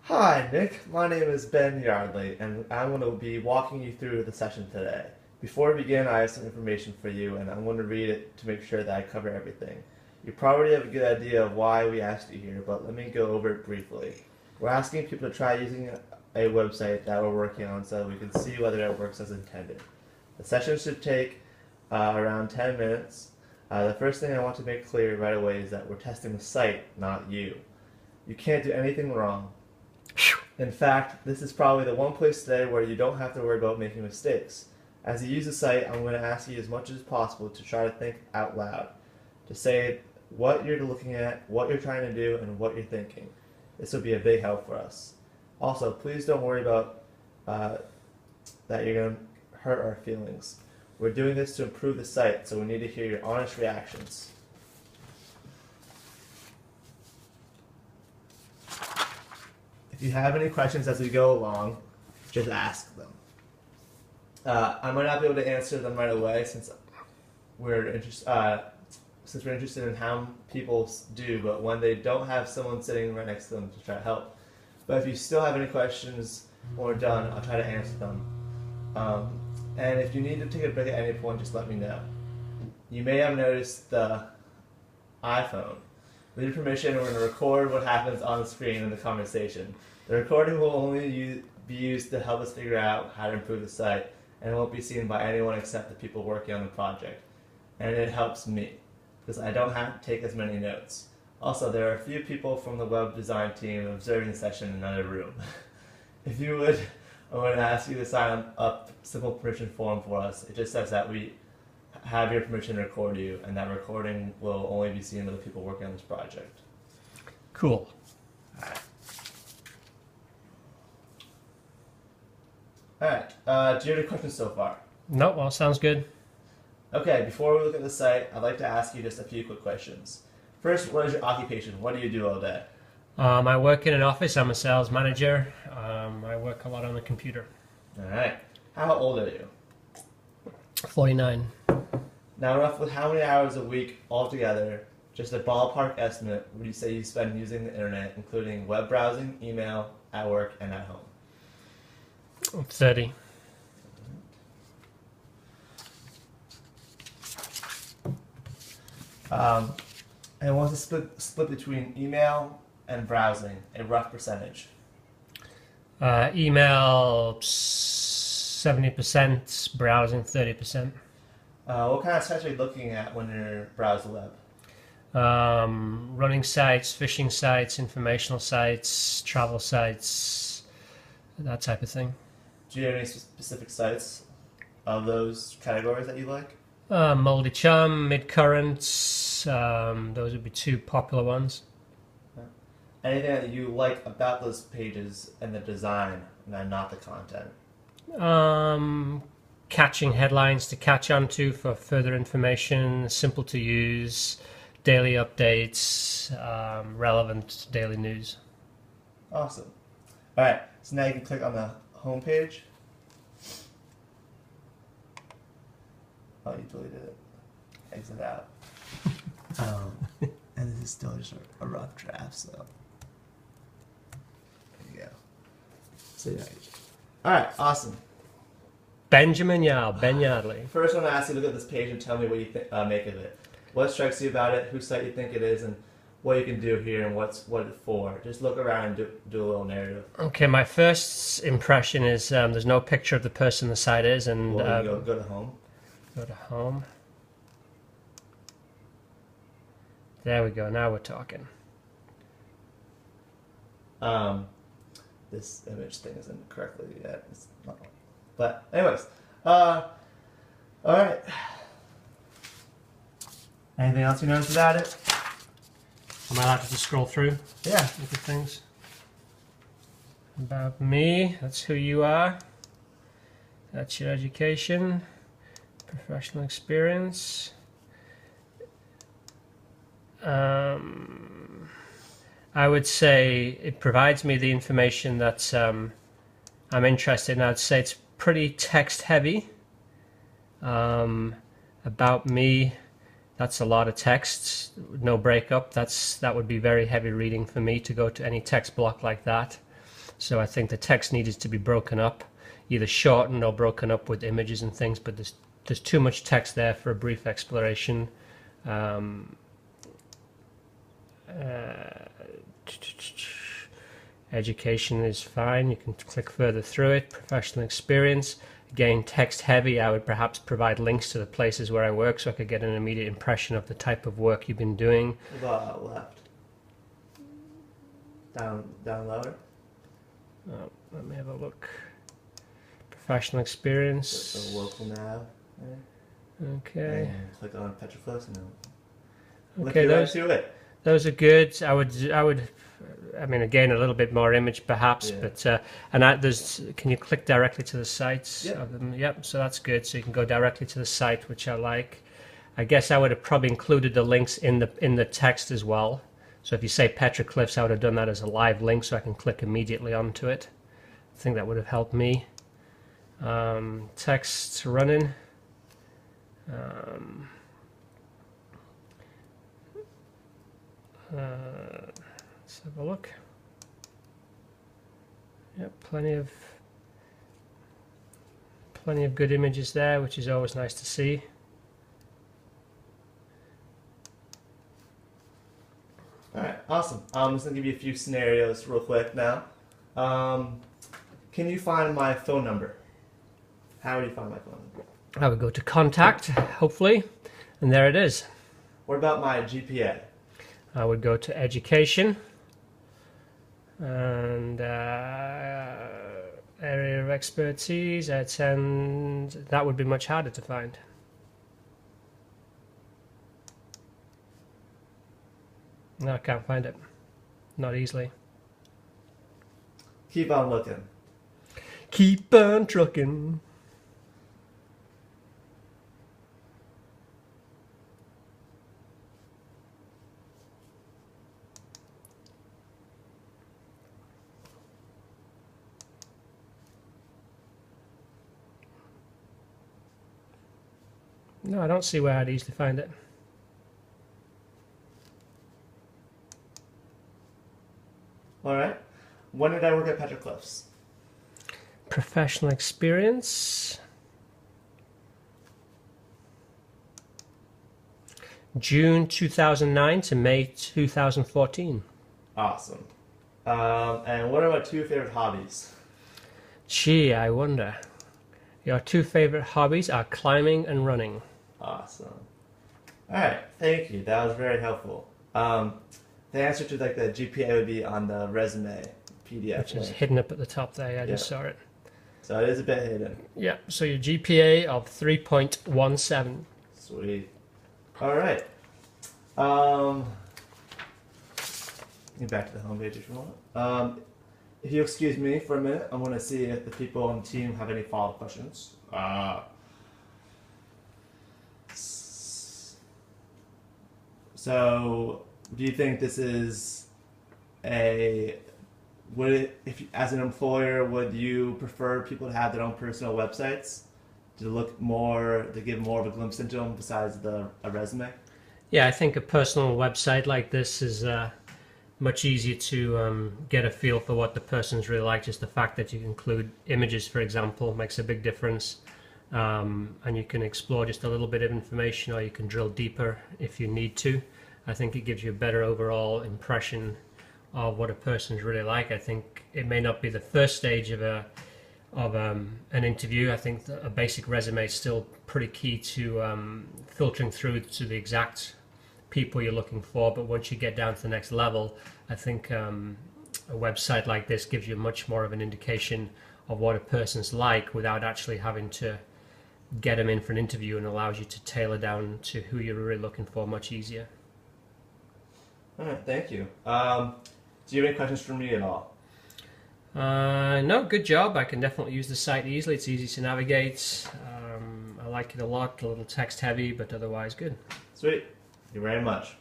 Hi, Nick. My name is Ben Yardley, and I'm going to be walking you through the session today. Before we begin, I have some information for you, and I'm going to read it to make sure that I cover everything. You probably have a good idea of why we asked you here, but let me go over it briefly. We're asking people to try using a website that we're working on so we can see whether it works as intended. The session should take around 10 minutes. The first thing I want to make clear right away is that we're testing the site, not you. You can't do anything wrong. In fact, this is probably the one place today where you don't have to worry about making mistakes. As you use the site, I'm going to ask you as much as possible to try to think out loud, to say what you're looking at, what you're trying to do, and what you're thinking. This will be a big help for us. Also, please don't worry about that you're going to hurt our feelings. We're doing this to improve the site, so we need to hear your honest reactions. If you have any questions as we go along, just ask them. I might not be able to answer them right away since we're interested in how people do, but when they don't have someone sitting right next to them to try to help. But if you still have any questions when we're done, I'll try to answer them. And if you need to take a break at any point, just let me know. You may have noticed the iPhone. With your permission, we're going to record what happens on the screen in the conversation. The recording will only be used to help us figure out how to improve the site, and it won't be seen by anyone except the people working on the project. And it helps me, because I don't have to take as many notes. Also, there are a few people from the web design team observing the session in another room. If you would, I'm going to ask you to sign up a simple permission form for us. It just says that we have your permission to record you, and that recording will only be seen by the people working on this project. Cool. Alright, do you have any questions so far? No, well, sounds good. Okay, before we look at the site, I'd like to ask you just a few quick questions. First, what is your occupation? What do you do all day? I work in an office. I'm a sales manager. I work a lot on the computer. Alright, how old are you? 49. Now, roughly how many hours a week altogether, just a ballpark estimate, would you say you spend using the internet, including web browsing, email, at work, and at home? 30. And what's the split between email and browsing, a rough percentage? Email 70%, browsing 30%. What kind of sites are you looking at when you're browsing the web? Running sites, fishing sites, informational sites, travel sites, that type of thing. Do you have any specific sites of those categories that you like? Moldy Chum, Midcurrents, those would be two popular ones. Anything that you like about those pages and the design, and not the content? Catching headlines to catch onto for further information, simple to use, daily updates, relevant daily news. Awesome. Alright, so now you can click on the home page. Oh, you deleted it. Exit out. And this is still just a rough draft, so. There you go. So yeah. Alright, awesome. Ben Yardley. First, I want to ask you to look at this page and tell me what you make of it. What strikes you about it, whose site you think it is, and what you can do here, and what it's for. Just look around and do a little narrative. Okay, my first impression is there's no picture of the person the site is, and Well, go to home. Go to home. There we go. Now we're talking. This image thing isn't correctly yet. It's not. But anyways, all right. Anything else you noticed about it? Am I allowed to just scroll through? Yeah. Look at things. About me. That's who you are. That's your education. Professional experience. I would say it provides me the information that I'm interested in. I'd say it's pretty text heavy. About me, That's a lot of text, no breakup. That would be very heavy reading for me to go to any text block like that. So I think the text needed to be broken up, either shortened or broken up with images and things, but there's too much text there for a brief exploration. Education is fine, you can click further through it. Professional experience, again text heavy. I would perhaps provide links to the places where I work so I could get an immediate impression of the type of work you've been doing. Left. Down lower. Oh, let me have a look. Professional experience. So local nav. Okay. And click on petroglyphs and okay, those are good. I mean, again, a little bit more image perhaps, yeah. but can you click directly to the sites of them? Yep, so that's good. So you can go directly to the site, which I like. I guess I would have probably included the links in the text as well. So if you say petroglyphs, I would have done that as a live link so I can click immediately onto it. I think that would have helped me. Text running. Let's have a look. Yep, plenty of good images there, which is always nice to see. Alright, awesome. I'm just going to give you a few scenarios real quick now. Can you find my phone number? How would you find my phone number? I would go to contact, hopefully, and there it is. What about my GPA? I would go to education and area of expertise. That would be much harder to find. No, I can't find it. Not easily. Keep on looking. Keep on trucking. No, I don't see where I'd easily find it. Alright. When did I work at Petroglyphs? Professional experience. June 2009 to May 2014. Awesome. And what are my two favorite hobbies? Gee, I wonder. Your two favorite hobbies are climbing and running. Awesome. Alright, thank you. That was very helpful. The answer to the GPA would be on the resume PDF. Which is hidden up at the top there. I just saw it. So it is a bit hidden. Yeah, so your GPA of 3.17. Sweet. Alright. Get back to the home page if you want. If you excuse me for a minute, I'm going to see if the people on the team have any follow-up questions. So, do you think this is as an employer, would you prefer people to have their own personal websites to give more of a glimpse into them besides a resume? Yeah, I think a personal website like this is much easier to get a feel for what the person's really like. Just the fact that you include images, for example, makes a big difference. And you can explore just a little bit of information, or you can drill deeper if you need to. I think it gives you a better overall impression of what a person's really like. I think it may not be the first stage of an interview. I think that a basic resume is still pretty key to filtering through to the exact people you're looking for. But once you get down to the next level, I think a website like this gives you much more of an indication of what a person's like without actually having to get them in for an interview, and allows you to tailor down to who you're really looking for much easier. All right, thank you. Do you have any questions for me at all? No, good job. I can definitely use the site easily. It's easy to navigate. I like it a lot. A little text heavy, but otherwise good. Sweet. Thank you very much.